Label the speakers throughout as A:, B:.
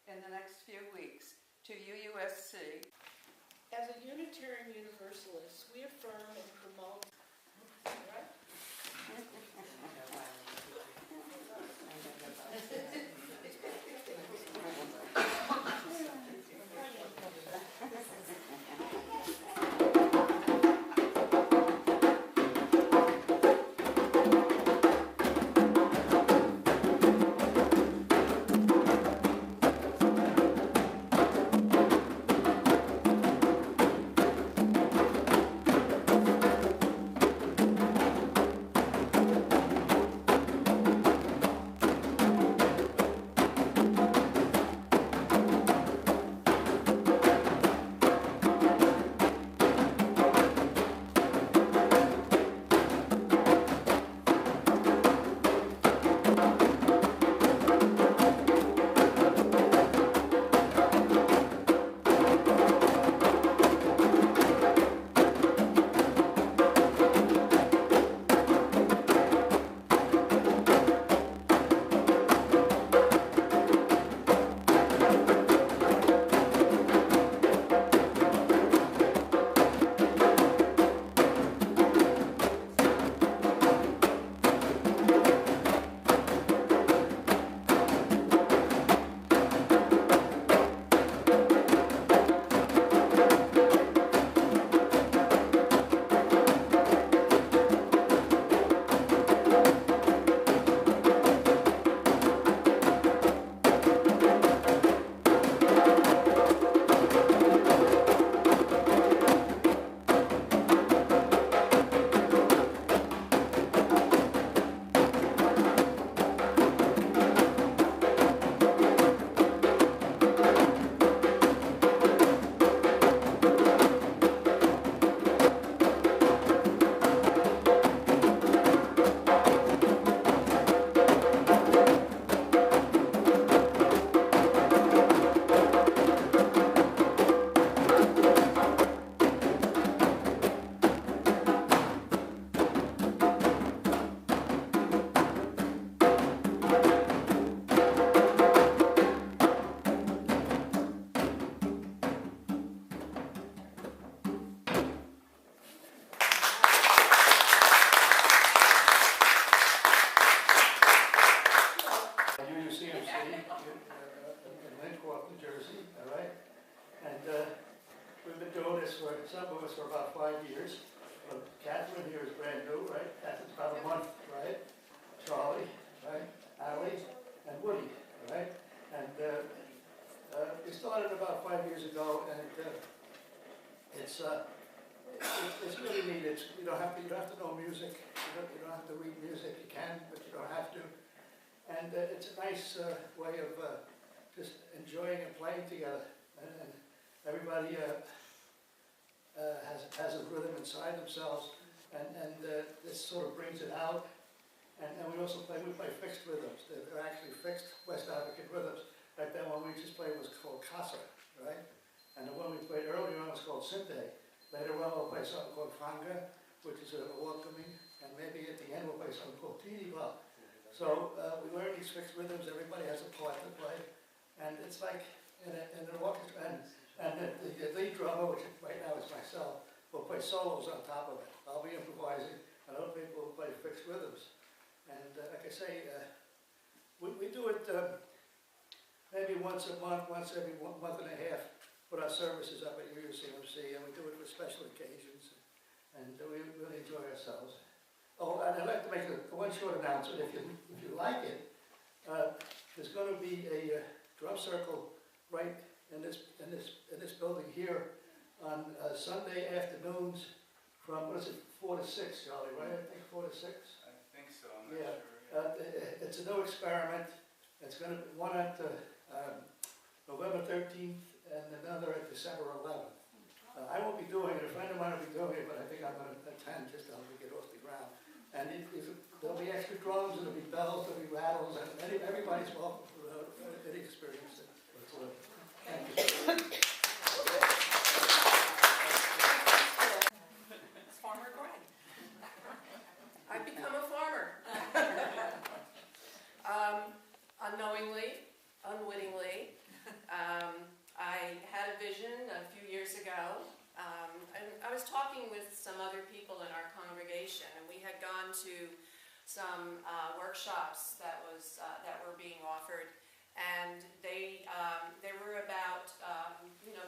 A: in the next few weeks to UUSC.
B: As a Unitarian Universalist, we affirm and promote. Right?
C: We've been doing this for, some of us, for about 5 years. Catherine here is brand new, right? Catherine's about a month, right? Charlie, right? Allie, and Woody, right? And we started about 5 years ago, and it's really neat. You don't have to know music. You don't have to read music. You can, but you don't have to. And it's a nice way of just enjoying and playing together. And everybody has a rhythm inside themselves, and this sort of brings it out. And we also play fixed rhythms. They're actually fixed West African rhythms. Back then, one we just played was called Casa, right? And the one we played earlier on was called Sinte. Later on, we'll play something called Fanga, which is a welcoming, and maybe at the end we'll play something called Tiniba. So we learn these fixed rhythms. Everybody has a part to play, and it's like in an orchestra. And the lead drummer, which right now is myself, will play solos on top of it. I'll be improvising, and other people will play fixed rhythms. And like I say, we do it maybe once a month, once every month and a half, put our services up at UUCMC, and we do it for special occasions, and we really enjoy ourselves. Oh, and I'd like to make one short announcement. If you like it, there's going to be a drum circle right in this building here on Sunday afternoons from, what is it, 4 to 6, Charlie, right? I think 4 to 6.
D: I think so. I'm not sure.
C: It's a new experiment. It's going to be one at November 13th and another at December 11th. I won't be doing it. A friend of mine will be doing it, but I think I'm going to attend just to help me get off the ground. And there'll be extra drums, there'll be bells, there'll be rattles, and everybody's welcome for any experience. Thank you.
B: It's Farmer Greg. I've become a farmer. Unknowingly,
E: talking with some other people in our congregation, and we had gone to some workshops that were being offered, and they were about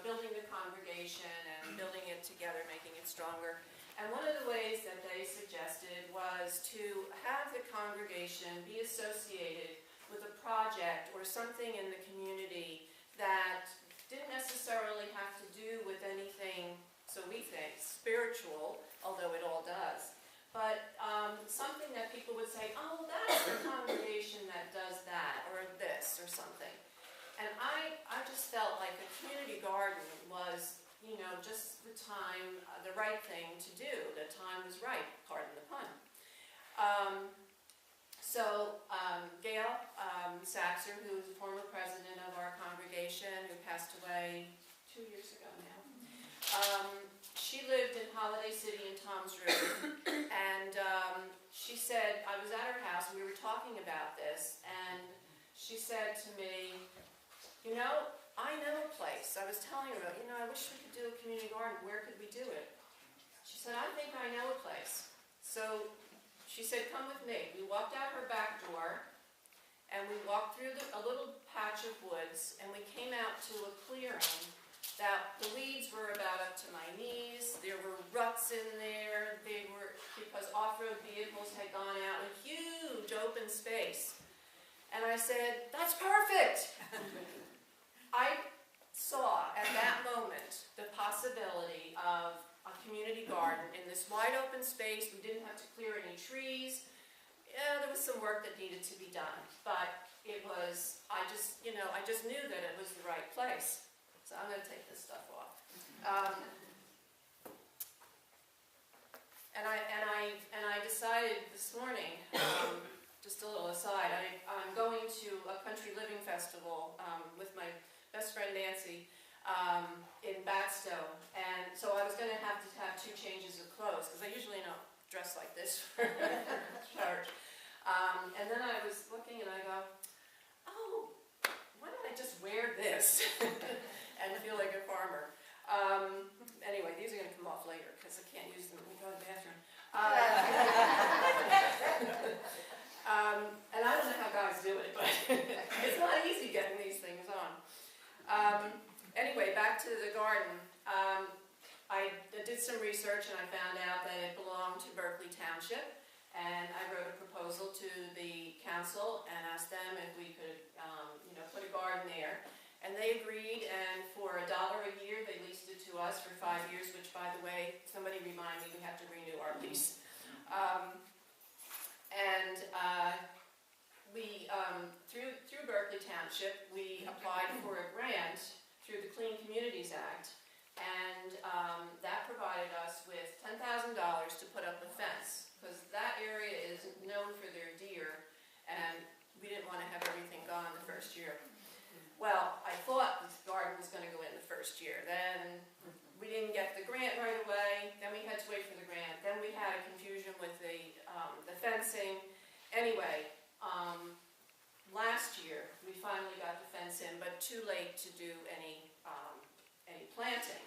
E: building the congregation and building it together, making it stronger. And one of the ways that they suggested was to have the congregation be associated with a project or something in the community that didn't necessarily have to do with anything, so we think, spiritual, although it all does. But something that people would say, oh, that's the congregation that does that, or this, or something. And I just felt like the community garden was, just the time, the right thing to do. The time was right, pardon the pun. So Gail Saxer, who is the former president of our congregation, who passed away 2 years ago now, she lived in Holiday City in Toms River, and she said, I was at her house, and we were talking about this, and she said to me, I know a place. I was telling her, I wish we could do a community garden. Where could we do it? She said, I think I know a place. So she said, come with me. We walked out her back door, and we walked through a little patch of woods, and we came out to a clearing that the weeds were about up to my knees. There were ruts in there. They were, because off-road vehicles had gone out, a huge open space. And I said, that's perfect. I saw at that moment the possibility of a community garden in this wide open space. We didn't have to clear any trees. Yeah, there was some work that needed to be done, but it was, I just knew that it was the right place. So I'm going to take this stuff off. And I decided this morning, just a little aside, I'm going to a country living festival with my best friend Nancy in Batstow, and so I was going to have 2 changes of clothes because I usually don't dress like this for church. And then I was looking and I go, oh, why don't I just wear this and feel like a farmer? Anyway, these are going to come off later because I can't use them when we go to the bathroom. And I don't know how guys do it, but it's not easy getting these things on. Anyway, back to the garden. I did some research and I found out that it belonged to Berkeley Township, and I wrote a proposal to the council and asked them if we could, put a garden there. And they agreed, and for $1 a year, they leased it to us for 5 years, which, by the way, somebody remind me we have to renew our lease. Through Berkeley Township, we applied for a grant through the Clean Communities Act, and that provided us with $10,000 to put up a fence, because that area is known for their deer, and we didn't want to have everything gone the first year. Well, I thought this garden was going to go in the first year. Then we didn't get the grant right away. Then we had to wait for the grant. Then we had a confusion with the fencing. Anyway, last year we finally got the fence in, but too late to do any planting.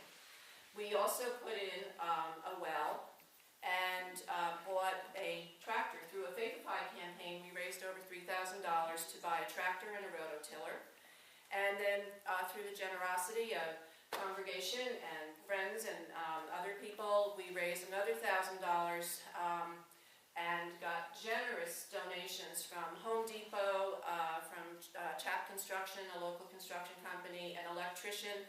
E: We also put in a well and bought a tractor. Through a Faithify campaign, we raised over $3,000 to buy a tractor and a rototiller. And then through the generosity of congregation and friends and other people, we raised another $1,000 and got generous donations from Home Depot, from Chap Construction, a local construction company, an electrician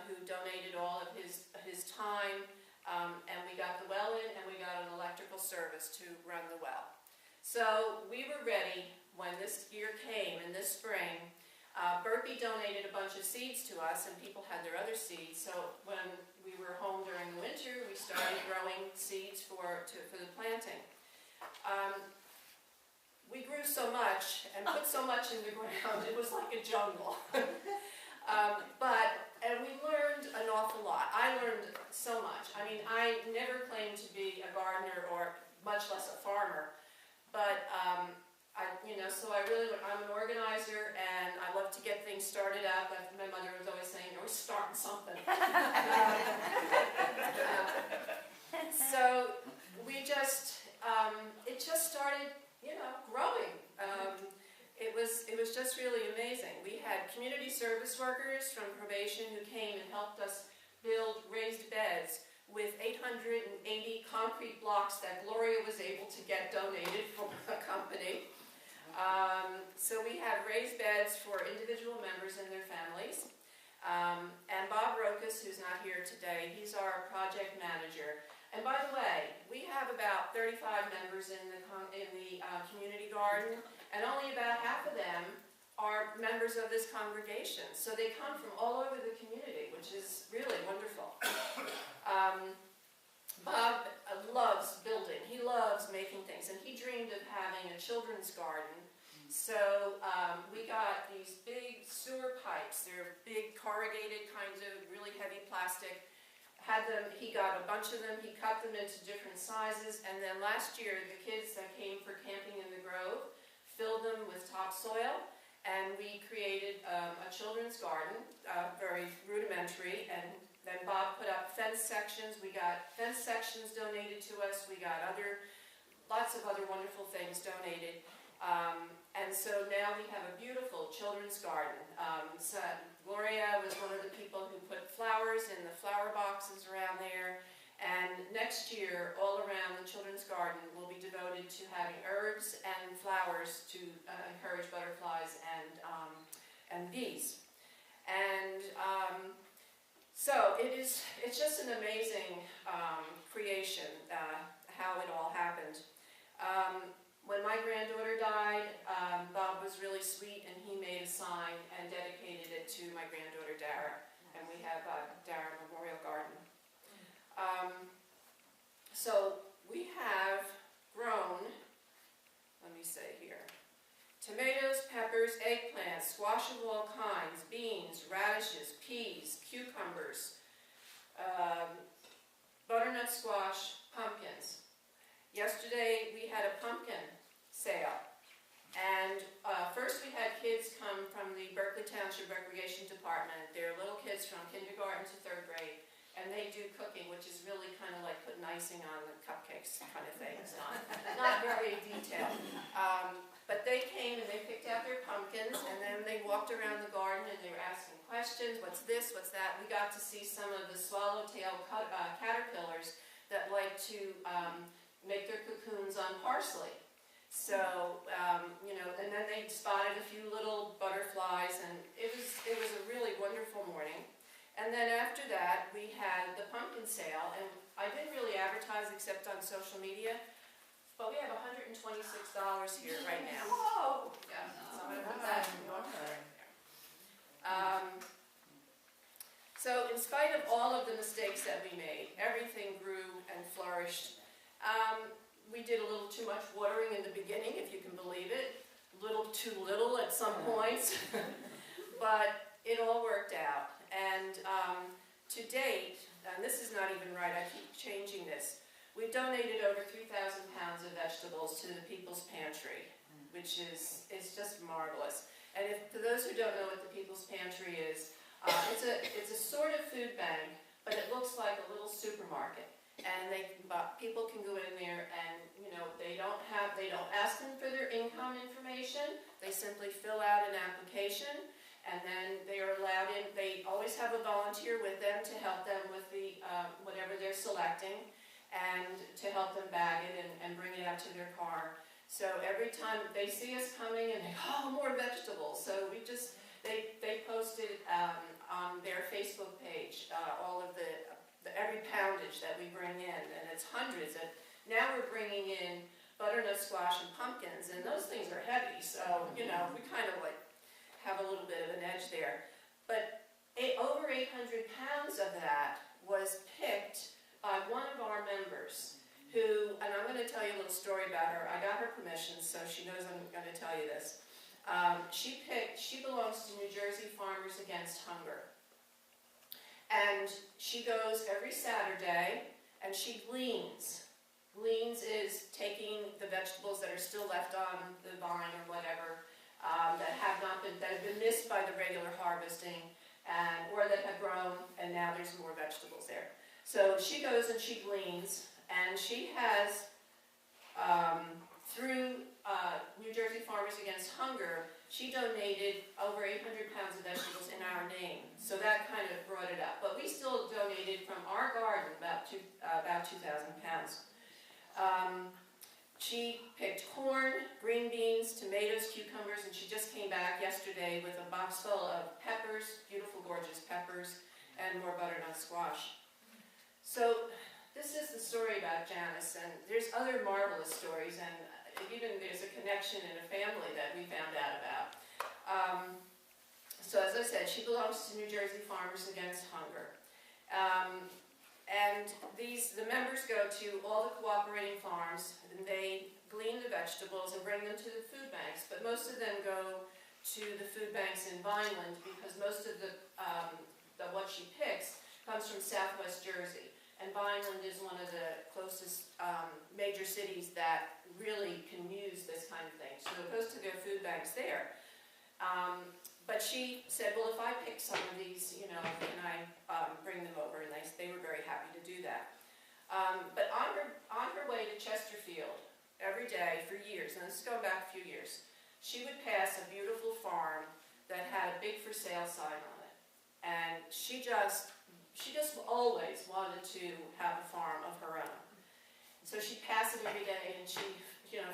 E: who donated all of his time, and we got the well in, and we got an electrical service to run the well. So we were ready when this year came, in this spring. Berkeley donated a bunch of seeds to us, and people had their other seeds. So when we were home during the winter, we started growing seeds for the planting. We grew so much and put so much in the ground, it was like a jungle. And we learned an awful lot. I learned so much. I mean, I never claimed to be a gardener or much less a farmer, but so I'm an organizer, and I love to get things started up. My mother was always saying, "You're always starting something." it just started, growing. It was just really amazing. We had community service workers from probation who came and helped us build raised beds with 880 concrete blocks that Gloria was able to get donated from a company. So we had raised beds for individual members and their families. And Bob Rokas, who's not here today, he's our project manager. And by the way, we have about 35 members in the community garden, and only about half of them are members of this congregation. So they come from all over the community, which is really wonderful. Bob loves building. He loves making things, and he dreamed of having a children's garden. So we got these big sewer pipes. They're big corrugated kinds of really heavy plastic. He got a bunch of them. He cut them into different sizes. And then last year, the kids that came for camping in the Grove filled them with topsoil. And we created a children's garden, very rudimentary. And then Bob put up fence sections. We got fence sections donated to us. We got lots of other wonderful things donated. And so now we have a beautiful children's garden. So Gloria was one of the people who put flowers in the flower boxes around there. And next year, all around the children's garden will be devoted to having herbs and flowers to encourage butterflies and bees. And so it's just an amazing creation, how it all happened. When my granddaughter died, Bob was really sweet, and he made a sign and dedicated it to my granddaughter Dara. And we have Dara Memorial Garden. So we have grown, let me say here, tomatoes, peppers, eggplants, squash of all kinds, beans, radishes, peas, cucumbers, butternut squash, pumpkins. Yesterday we had a pumpkin sale. And first we had kids come from the Berkeley Township Recreation Department. They're little kids from kindergarten to 3rd grade. And they do cooking, which is really kind of like putting icing on the cupcakes kind of thing. It's not very detailed. But they came and they picked out their pumpkins, and then they walked around the garden and they were asking questions. What's this? What's that? We got to see some of the swallowtail caterpillars that like to make their cocoons on parsley. So, and then they spotted a few little butterflies, and it was a really wonderful morning. And then after that, we had the pumpkin sale, and I didn't really advertise except on social media, but we have $126 here right now. Whoa! Yeah, so I'm going to put that in your So in spite of all of the mistakes that we made, everything grew and flourished. We did a little too much watering in the beginning, if you can believe it, a little too little at some points, but it all worked out. And to date, and this is not even right, I keep changing this, we've donated over 3,000 pounds of vegetables to the People's Pantry, which is just marvelous. And for those who don't know what the People's Pantry is, it's a sort of food bank, but it looks like a little supermarket. And people can go in there and, they don't ask them for their income information. They simply fill out an application, and then they are allowed in. They always have a volunteer with them to help them with the whatever they're selecting, and to help them bag it and bring it out to their car. So every time they see us coming, and they go, oh, more vegetables. So they posted on their Facebook page all of every poundage that we bring in, and it's hundreds. And now we're bringing in butternut squash and pumpkins, and those things are heavy. So we kind of like have a little bit of an edge there. But over 800 pounds of that was picked by one of our members who, and I'm going to tell you a little story about her. I got her permission, so she knows I'm going to tell you this. She belongs to New Jersey Farmers Against Hunger. And she goes every Saturday and she gleans. Gleans is taking the vegetables that are still left on the vine or whatever, that have been missed by the regular harvesting, or that have grown, and now there's more vegetables there. So she goes and she gleans, and she has through New Jersey Farmers Against Hunger, she donated over 800 pounds of vegetables in our name. So that kind of brought it up. But we still donated from our garden about 2,000 pounds. She picked corn, green beans, tomatoes, cucumbers, and she just came back yesterday with a box full of peppers, beautiful, gorgeous peppers, and more butternut squash. So this is the story about Janice, and there's other marvelous stories, and even there's a connection in a family that we found out about. So as I said, she belongs to New Jersey Farmers Against Hunger. And the members go to all the cooperating farms, and they glean the vegetables and bring them to the food banks, but most of them go to the food banks in Vineland because most of what she picks comes from Southwest Jersey. And Vineland is one of the closest major cities that really can use this kind of thing. So it goes to their food banks there. But she said, well, if I pick some of these, can I bring them over? And they were very happy to do that. But on her way to Chesterfield, every day for years, and this is going back a few years, she would pass a beautiful farm that had a big for sale sign on it. And she just always wanted to have a farm of her own. So she'd pass it every day, and she,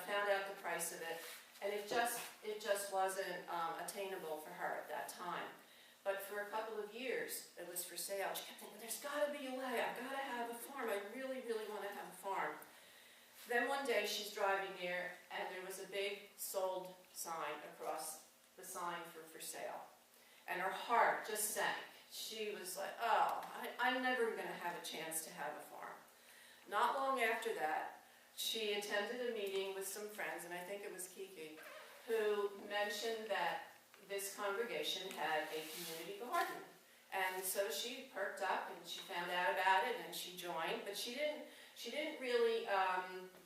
E: found out the price of it, and it just wasn't attainable for her at that time. But for a couple of years, it was for sale. She kept thinking, there's got to be a way. I've got to have a farm. I really, really want to have a farm. Then one day she's driving there, and there was a big sold sign across the sign for sale. And her heart just sank. She was like, oh, I'm never going to have a chance to have a farm. Not long after that, she attended a meeting with some friends, and I think it was Kiki, who mentioned that this congregation had a community garden. And so she perked up and she found out about it and she joined, but she didn't really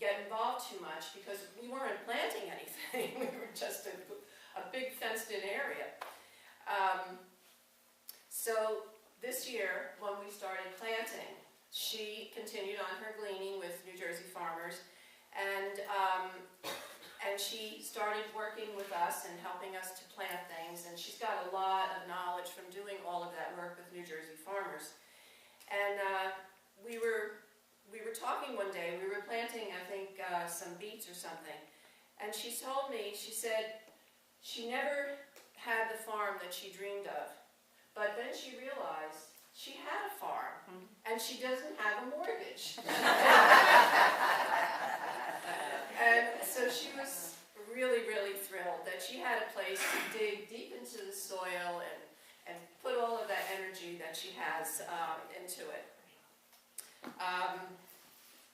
E: get involved too much because we weren't planting anything. We were just a big fenced-in area. So this year, when we started planting, she continued on her gleaning with New Jersey farmers, and she started working with us and helping us to plant things, and she's got a lot of knowledge from doing all of that work with New Jersey farmers. And we were talking one day, we were planting, I think, some beets or something, and she told me, she said, she never had the farm that she dreamed of, but then she realized she had a farm, and she doesn't have a mortgage. And so she was really, really thrilled that she had a place to dig deep into the soil and put all of that energy that she has into it.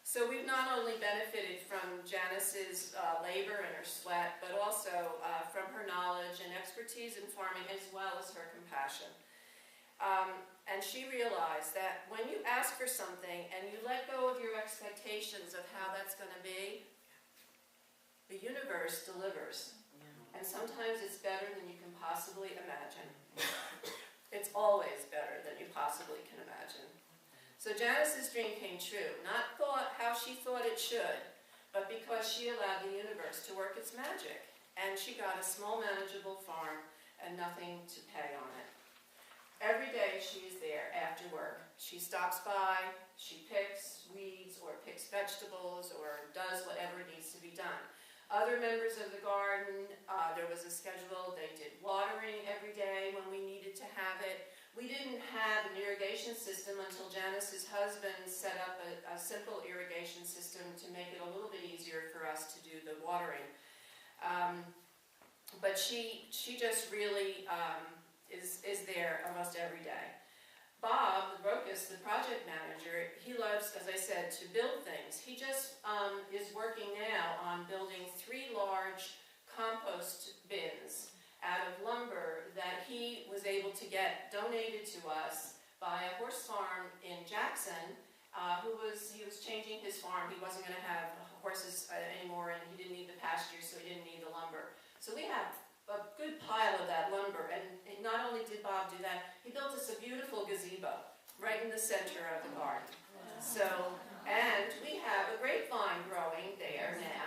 E: So we've not only benefited from Janice's labor and her sweat, but also from her knowledge and expertise in farming, as well as her compassion. And she realized that when you ask for something and you let go of your expectations of how that's going to be, the universe delivers. And sometimes it's better than you can possibly imagine. It's always better than you possibly can imagine. So Janice's dream came true, not how she thought it should, but because she allowed the universe to work its magic. And she got a small, manageable farm and nothing to pay on it. Every day she is there after work. She stops by, she picks weeds or picks vegetables or does whatever needs to be done. Other members of the garden, there was a schedule. They did watering every day when we needed to have it. We didn't have an irrigation system until Janice's husband set up a simple irrigation system to make it a little bit easier for us to do the watering. But she just really is there almost every day. Bob, the Brocus, the project manager, he loves, as I said, to build things. He just is working now on building 3 large compost bins out of lumber that he was able to get donated to us by a horse farm in Jackson. He was changing his farm. He wasn't going to have horses anymore, and he didn't need the pasture, so he didn't need the lumber. So we have a good pile of that lumber, and not only did Bob do that, he built us a beautiful gazebo right in the center of the garden. So, and we have a grapevine growing there now,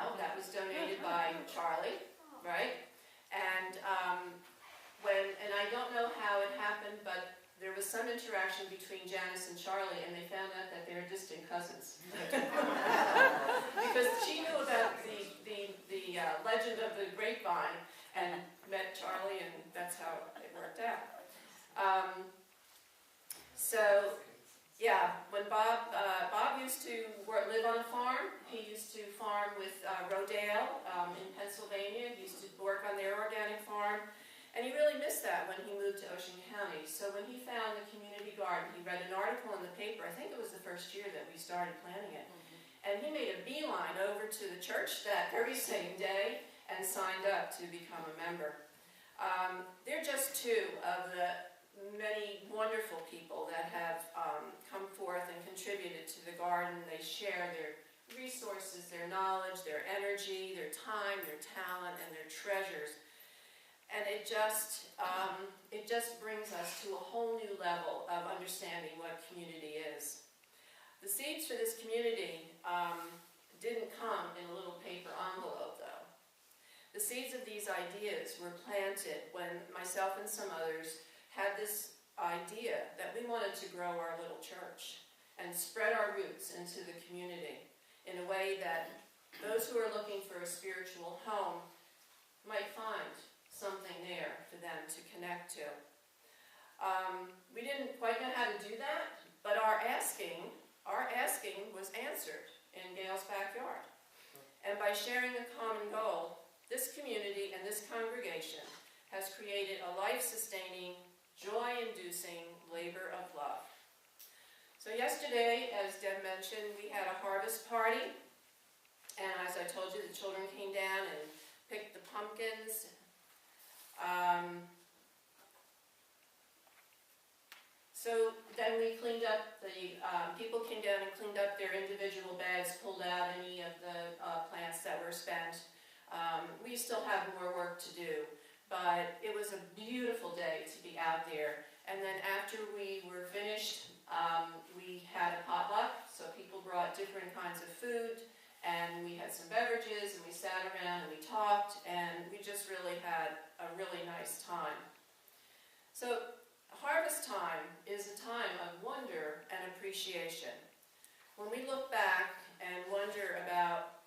E: right? And and I don't know how it happened, but there was some interaction between Janice and Charlie, and they found out that they're distant cousins. Because she knew about the legend of the grapevine and met Charlie, and that's how it worked out. So, yeah, when Bob used to live on a farm. He used to farm with Rodale in Pennsylvania. He used to work on their organic farm. And he really missed that when he moved to Ocean County. So when he found the community garden, he read an article in the paper. I think it was the first year that we started planting it. And he made a beeline over to the church that very same day and signed up to become a member. They're just two of the many wonderful people that have come forth and contributed to the garden. They share their resources, their knowledge, their energy, their time, their talent, and their treasures. And it just brings us to a whole new level of understanding what community is. The seeds for this community didn't come in a little paper envelope, though. The seeds of these ideas were planted when myself and some others had this idea that we wanted to grow our little church and spread our roots into the community in a way that those who are looking for a spiritual home might find something there for them to connect to. We didn't quite know how to do that, but our asking was answered in Gail's backyard. And by sharing a common goal, this community and this congregation has created a life-sustaining, joy-inducing labor of love. So yesterday, as Deb mentioned, we had a harvest party. And as I told you, the children came down and picked the pumpkins. So then we cleaned up, people came down and cleaned up their individual bags, pulled out any of the plants that were spent. We still have more work to do, but it was a beautiful day to be out there. And then after we were finished, we had a potluck, so people brought different kinds of food, and we had some beverages, and we sat around and we talked, and we just really had a really nice time. So harvest time is a time of wonder and appreciation. When we look back and wonder about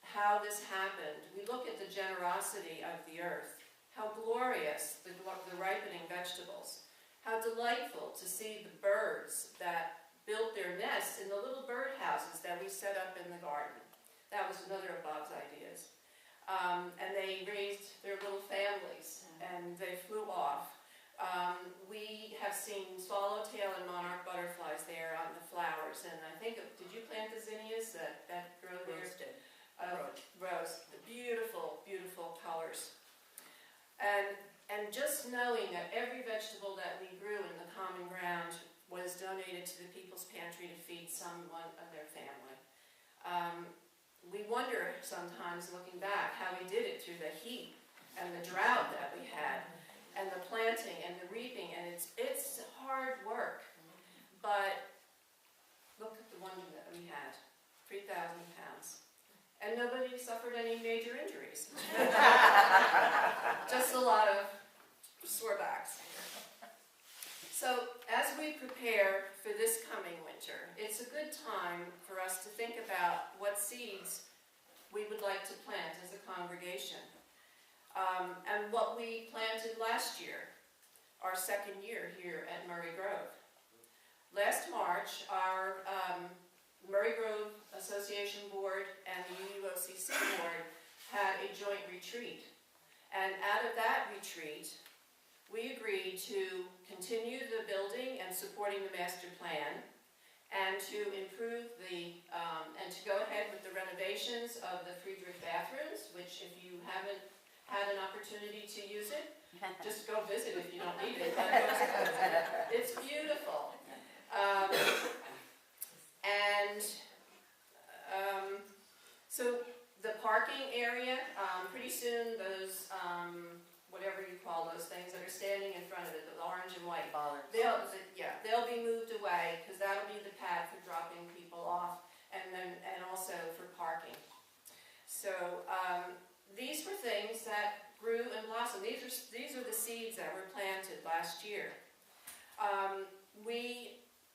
E: how this happened, we look at the generosity of the earth, how glorious the ripening vegetables, how delightful to see the birds that built their nests in the little bird houses that we set up in the garden. That was another of Bob's ideas. And they raised their little families, and they flew off. We have seen swallowtail and monarch butterflies there on the flowers, and I think, did you plant the zinnias that grow there? Rose. The beautiful, beautiful colors. And just knowing that every vegetable that we grew in the common ground was donated to the People's Pantry to feed someone of their family. We wonder sometimes, looking back, how we did it through the heat and the drought that we had, and the planting and the reaping, and it's hard work. But look at the wonder that we had, 3,000 pounds. And nobody suffered any major injuries. Just a lot of sore backs. So as we prepare for this coming winter, it's a good time for us to think about what seeds we would like to plant as a congregation. And what we planted last year, our second year here at Murray Grove. Last March, our Murray Grove Association Board and the UUOCC Board had a joint retreat. And out of that retreat, we agreed to continue the building and supporting the master plan, and to improve and to go ahead with the renovations of the Friedrich bathrooms, which if you haven't had an opportunity to use it, just go visit if you don't need it. It's beautiful. So the parking area, pretty soon those, whatever you call those things that are standing in front of it, the orange and white, they'll be moved away, because that'll be the pad for dropping people off, and also for parking. So these were things that grew and blossomed. These are the seeds that were planted last year.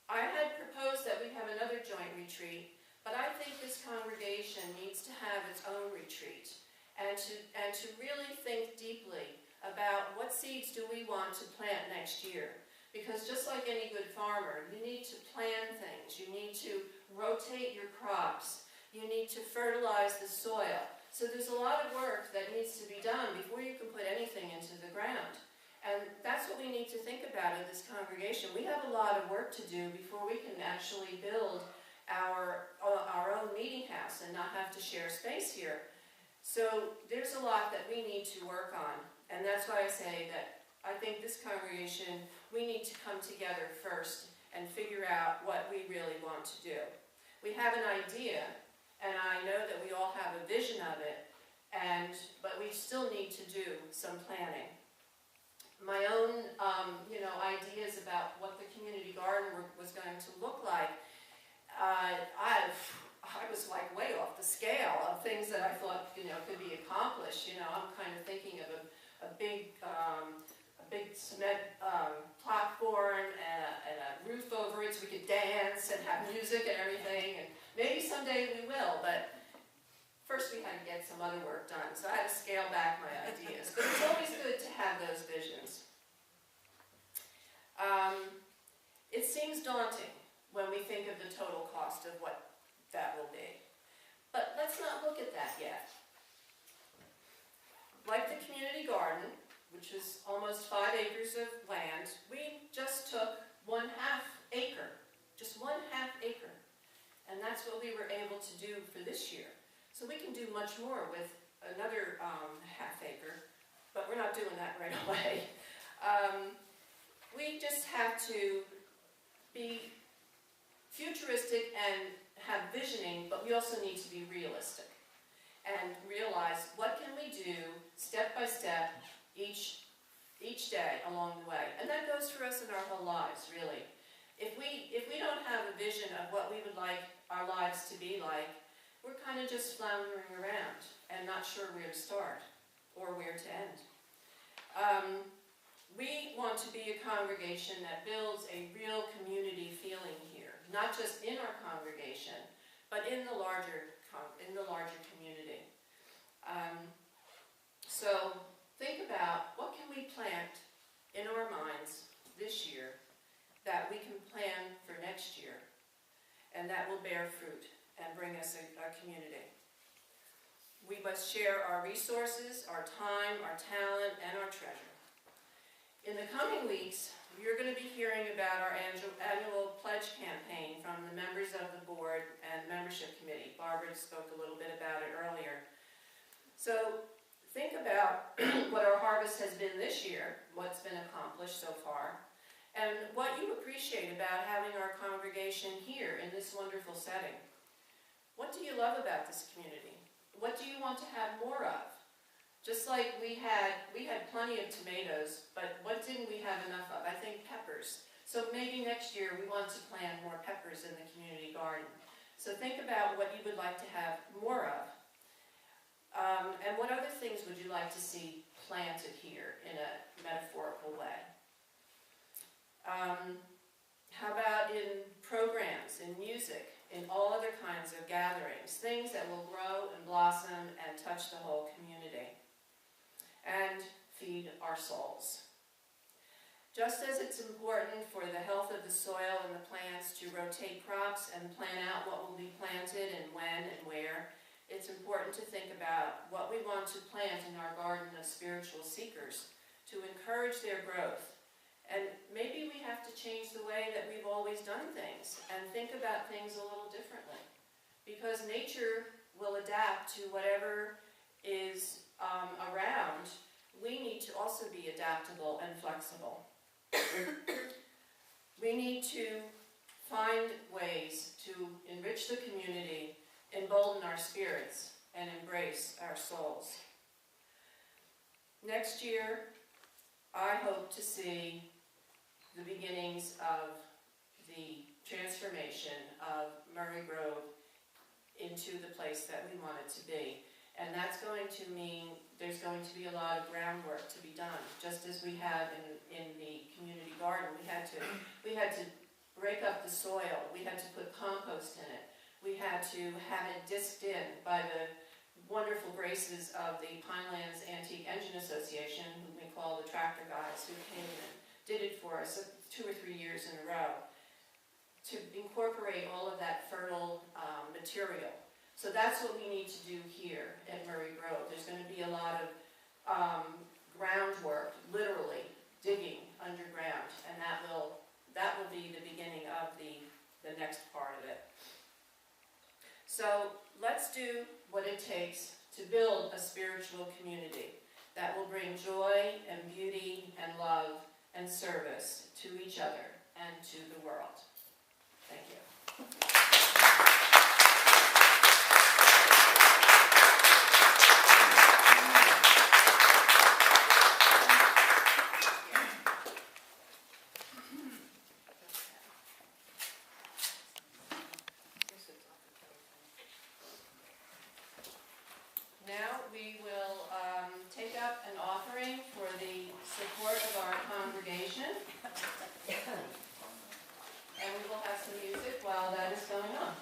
E: I had proposed that we have another joint retreat, but I think this congregation needs to have its own retreat and to really think deeply about what seeds do we want to plant next year. Because just like any good farmer, you need to plan things, you need to rotate your crops, you need to fertilize the soil. So there's a lot of work that needs to be done before you can put anything into the ground. And that's what we need to think about in this congregation. We have a lot of work to do before we can actually build our own meeting house and not have to share space here. So there's a lot that we need to work on. And that's why I say that I think this congregation, we need to come together first and figure out what we really want to do. We have an idea, and I know that we all have a vision of it, but we still need to do some planning. My own, ideas about what the community garden was going to look like, I was like way off the scale of things that I thought, could be accomplished. I'm kind of thinking of a big cement platform and a roof over it so we could dance and have music and everything. And maybe someday we will, but first we had to get some other work done. So I had to scale back my ideas. But it's always good to have those visions. It seems daunting when we think of the total cost of what that will be. But let's not look at that yet. Like the community garden, which is almost 5 acres of land, we just took 1/2 acre, just 1/2 acre. And that's what we were able to do for this year. So we can do much more with another 1/2 acre, but we're not doing that right away. We just have to be futuristic and have visioning, but we also need to be realistic and realize what can we do step by step each day along the way. And that goes for us in our whole lives, really. If we don't have a vision of what we would like our lives to be like, we're kind of just floundering around and not sure where to start or where to end. We want to be a congregation that builds a real community feeling here, not just in our congregation, but in the larger community. So think about what can we plant in our minds this year that we can plan for next year, and that will bear fruit and bring us a community. We must share our resources, our time, our talent, and our treasure. In the coming weeks, you're going to be hearing about our annual pledge campaign from the members of the board and membership committee. Barbara spoke a little bit about it earlier. So think about what our harvest has been this year, what's been accomplished so far, and what you appreciate about having our congregation here in this wonderful setting. What do you love about this community? What do you want to have more of? Just like we had plenty of tomatoes, but what didn't we have enough of? I think peppers. So maybe next year we want to plant more peppers in the community garden. So think about what you would like to have more of. And what other things would you like to see planted here in a metaphorical way? How about in programs, in music, in all other kinds of gatherings, things that will grow and blossom and touch the whole community and feed our souls. Just as it's important for the health of the soil and the plants to rotate crops and plan out what will be planted and when and where, it's important to think about what we want to plant in our garden of spiritual seekers to encourage their growth. And maybe we have to change the way that we've always done things and think about things a little differently. Because nature will adapt to whatever is around. We need to also be adaptable and flexible. We need to find ways to enrich the community, embolden our spirits, and embrace our souls. Next year, I hope to see the beginnings of the transformation of Murray Grove into the place that we want it to be. And that's going to mean there's going to be a lot of groundwork to be done, just as we had in the community garden. We had to break up the soil. We had to put compost in it. We had to have it disked in by the wonderful graces of the Pinelands Antique Engine Association, who we call the tractor guys, who came and did it for us 2 or 3 years in a row, to incorporate all of that fertile material. So that's what we need to do here at Murray Grove. There's going to be a lot of groundwork, literally digging underground, and that will be the beginning of the next part of it. So let's do what it takes to build a spiritual community that will bring joy and beauty and love and service to each other and to the world. Thank you. Now we will take up an offering for the support of our congregation. And we will have some music while that is going on.